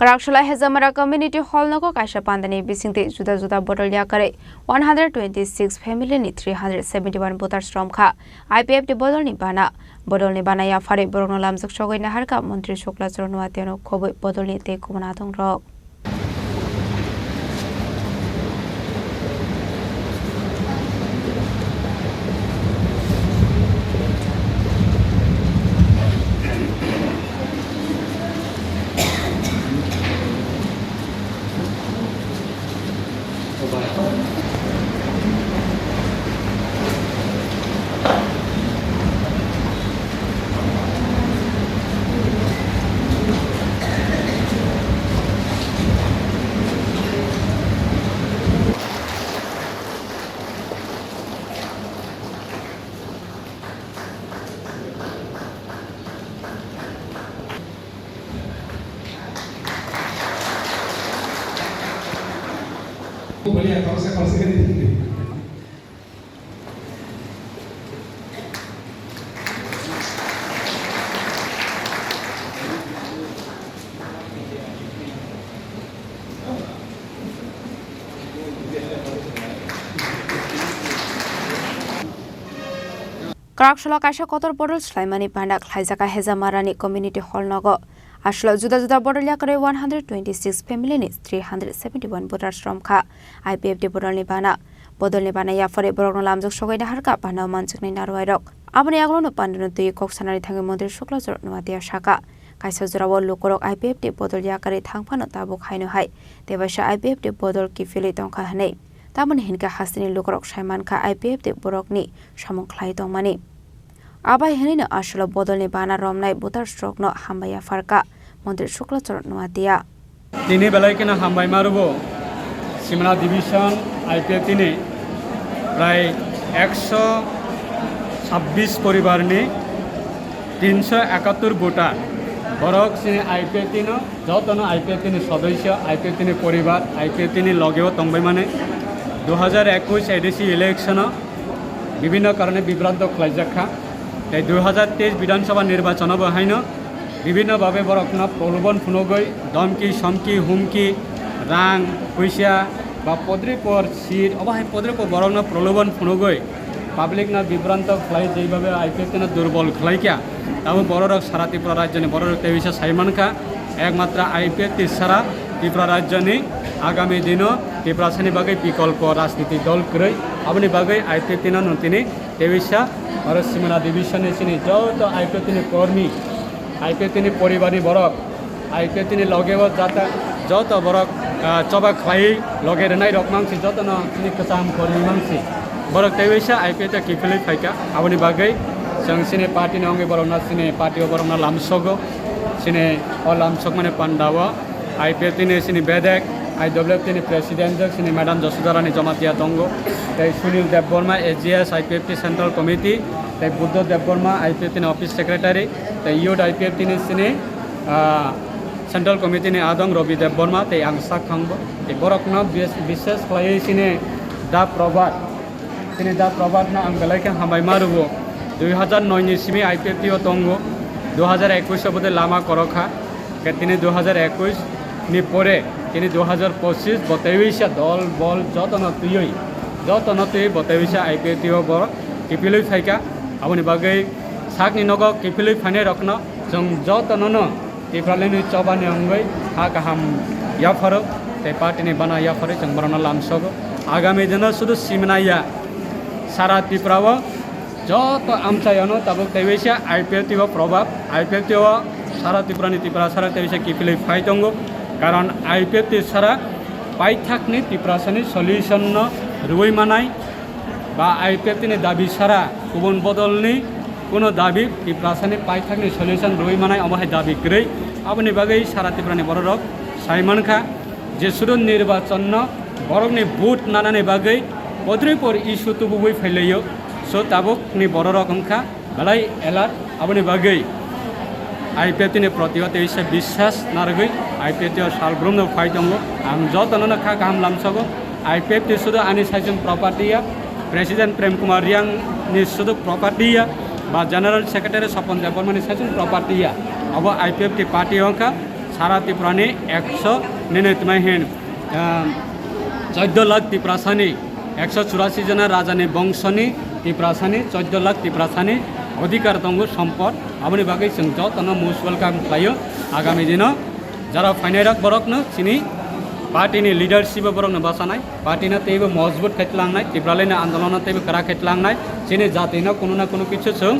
Karakshla Hezamara Community Hall Noko Kaisha Pandani Bisingti Juda Bottle Yakare 126 family ni 371 voters from Kha IPF de Bodol Nibana Ya Fare Borono Lamzuk Shogo in Harka Montri Shokla Zornuatiano Kobo Bodoli Te Kumanatong Rock. Boleh kalau saya ini. Karakshla Kaisha Kotor Bottle Slaimani Pandak Haizaka Hezamarani Community Hall Nogo Ashla Juda Bottle Yakare 126 family needs 371 voters from Kha IPF de Bodol Nibana Ya Fare Borono Lamzuk Shogo in Harka Pana Mansukni Narwairok Abani Aglono Pandano to Koksanari Tangamondi Shuklazor Nuatia Shaka Kaisa Zurawa Lukorok IPF de Bodol Yakare Tangpano Tabuk Haino Hai Devasha IPF de Bodol Kifili Tonka Hane Taman Hinka Hasini Lukorok Shaiman Ka IPF de Borokni Shamon Klai Tongmani Abai Henina Ashla Bodol Nibana Romnai Butar Stroke no Hambaya Farka Montri Shuklazor Nuatia Tini Balaikina Hambai Marubo Simana Division IPF Tini Prai 126 পরিবার নি 371 voter বরক সিনে IPF তিনো যতনো IPF তিনি সদস্য IPF তিনি পরিবার IPF তিনি লগেও তংবাই মানে 2021 ADC election বিভিন্ন কারণে বিভ্রান্ত খাইজাখা এই 2023 বিধানসভা নির্বাচন বহাইনো বিভিন্ন ভাবে বরকনা প্রলোভন ফুনগৈ দমকি সমকি হুমকি রাং পয়সা বা পদ্রিপর সিট অবাহাই পদ্রিপর বরকনা প্রলোভন ফুনগৈ পাবলিক না বিভ্রান্ত খাই যেভাবে আইপিএফ না দুর্বল খাইকা তাও বড়রক সারা ত্রিপুরা রাজ্যনি বড়রক তেইশে সাইমানকা একমাত্র আইপিএফ সারা ত্রিপুরা রাজ্যনি আগামী দিন ত্রিপুরা শ্রেণী বাগে বিকল্প রাজনীতি দল করে আপনি বাগে আইপিএফ তিন তিনি তেইশা ভারত সীমানা ডিভিশনে চিনি যত আইপিএফ তিনি কর্মী আইপিএফ তিনি পরিবারী বরক আইপিএফ তিনি লগেও যাতা যত বরক চবা খাই লগে রেনাই রক মাংসি যত ন তিনি কসাম কর্মী মাংসি বরক তেইশা আইপিএফ কিফিলি ফাইকা আপনি বাগে जों सिने पार्टी नंगे बरना सिने पार्टी बरना लामसगो सिने और लामसग माने पांडावा आईपीएफ तिने सिने बेदेक आईडब्ल्यूएफ तिने प्रेसिडेंट जक सिने मैडम जसुदारानी जमातिया दंगो तै Sunil Debbarma AGS IPF central committee तै बुद्ध देवबर्मा आईपीएफ तिने ऑफिस सेक्रेटरी तै यूथ आईपीएफ तिने सिने सेंट्रल कमिटी ने आदंग रवि देवबर्मा तै आंसा खांगबो तै बरकना विशेष खायै सिने दा प्रभात ना आं गलायके हामाय मारुबो 2009 नि सिमी आईपीएफ टिओ तंगो 2021 बदे लामा करखा के तिनी 2021 नि परे तिनी 2025 बतेविसा दल बल जतन तुई बतेविसा आईपीएफ टिओ बर किपिलुई फाइका आबनि बागै साकनि नग किपिलुई फाने रखना जों जतन न तिफ्रालेनि चबानि अंगै हा गाहाम याफर ते पार्टीनि बाना याफर जों बरना लामसगो आगामी दिन सुदु सिमनाया सारा त्रिपुराव যত আমচায়নো তাবক তেইশা আইপিএফ টিও প্রভাব আইপিএফ টিও সারা ত্রিপুরা সারা তেইশা কিপিলে ফাইতঙ্গ কারণ আইপিএফ টি সারা পাইথাকনি ত্রিপুরাসানি সলিউশন রুই মানাই বা আইপিএফ টিনি দাবি সারা গুবুন বদলনি কোনো দাবি ত্রিপুরাসানি পাইথাকনি সলিউশন রুই মানাই অবহাই দাবি গ্রৈ আপনি বাগৈ সারা ত্রিপুরানি বড়রক সাইমানখা যে শুধু নির্বাচন বরকনি ভোট নানানি বাগৈ পদ্রিপর ইস্যু তুবুই ফেলাইयो So tabuk ni borok angka balai elar abani bagai IPF ni protiwa teisa bisas nargui IPF salbrum no faitongo ang jotono kha kaham lamsago IPF ti sudah ani sajum property ya Presiden Prem Kumar Riang ni sudah property ya ba General Secretary Sopon Debormani sajum property ya abo IPF ti party angka সারা ত্রিপুরানি 14 লাখ ত্রিপুরাসানি 184 जना राजानि बंशनि ত্রিপুরাসানি 14 लाख ত্রিপুরাসানি অধিকার दङ सम्पद आबनि बागै जों जतनो most welcome खालायो आगामी दिनाव যারা फाइनायराक बरकनो चिनि पार्टीनि लिडारशिप बरकनो बासानाय पार्टीना तेबो मजबूत खायतलांनाय त्रिपुरानि आन्दोलना तेबो करा खायतलांनाय चिनि जातिनो कोनो ना कोनो किछु जों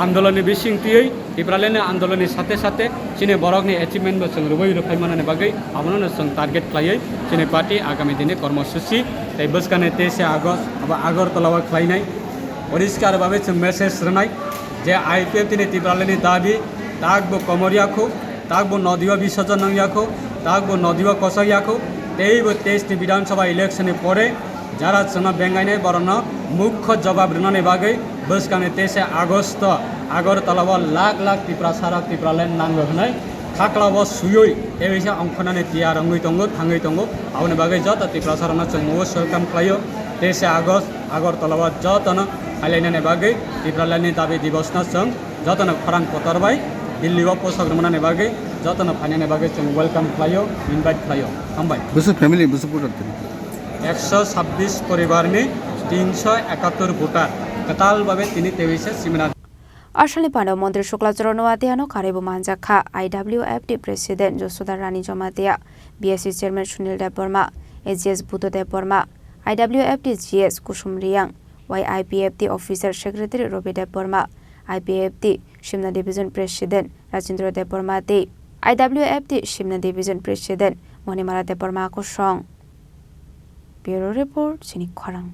आन्दोलननि बिसिंथियै त्रिपुरानि आन्दोलननि साथे साथे चिनि बरकनि एचिभमेन्टबो जों रुबै रुफायमाननि बागै आबनो जों टार्गेट खालायो चिनि पार्टी आगामी दिनै कर्मसूचि तै बसकाने 23 आगस्ट अब आगरतलाव खालायनाय परिष्कार भावे जों मेसेज होनाय जे आईपीएफ दिनै त्रिपुरानि दाबि ताकबो कमरियाखौ ताकबो नदिवा विसर्जन नंयाखौ ताकबो नदिवा कसायाखौ तेबो 23 विधानसभा इलेक्शननि परे যারা जोंना बेंगायनाय बरनो मुख्य जवाब रोनानै बागै बसकाने 23 आगस्ट आगरतलाव लाख लाख त्रिपुरा सारा त्रिपुरालेण्ड नांगौ होनाय खाख्लाव सुयै एबेसा अंखनानै तिया रंगै दङ थाङै दङ आवनि बागै जत त्रिपुरा साराना जों मोस्ट वेलकाम खालायो 23 आगस्ट आगरतलाव जतनो फालिनानै बागै त्रिपुरालेण्डनि दाबि दिवसना जों जतनो खरां पतरबाय दिल्लीआव पोसाग्रमनानै बागै जतनो फालिनानै बागै जों वेलकाम खालायो इनभाइट खालायो हामबाय बुसु फेमिली बुसु पुटार 126 परिवारनि 371 भोटार कताल भावे तिनी 23 seminar Ashalni Pandau Mantri Shuklachara Nuwatiano Karibu Manjakha IWFT President Josoda Rani Jomatia BSC Chairman Sunil Deborma AGS Bhuto Deborma IWFT GS Kusum Riang YIPFT Officer Secretary Robi Deborma IPFT Shimna Division President Rajendra Deborma De IWFT Shimna Division President Monimara Deborma Kosong Bureau Report Chini Kwarang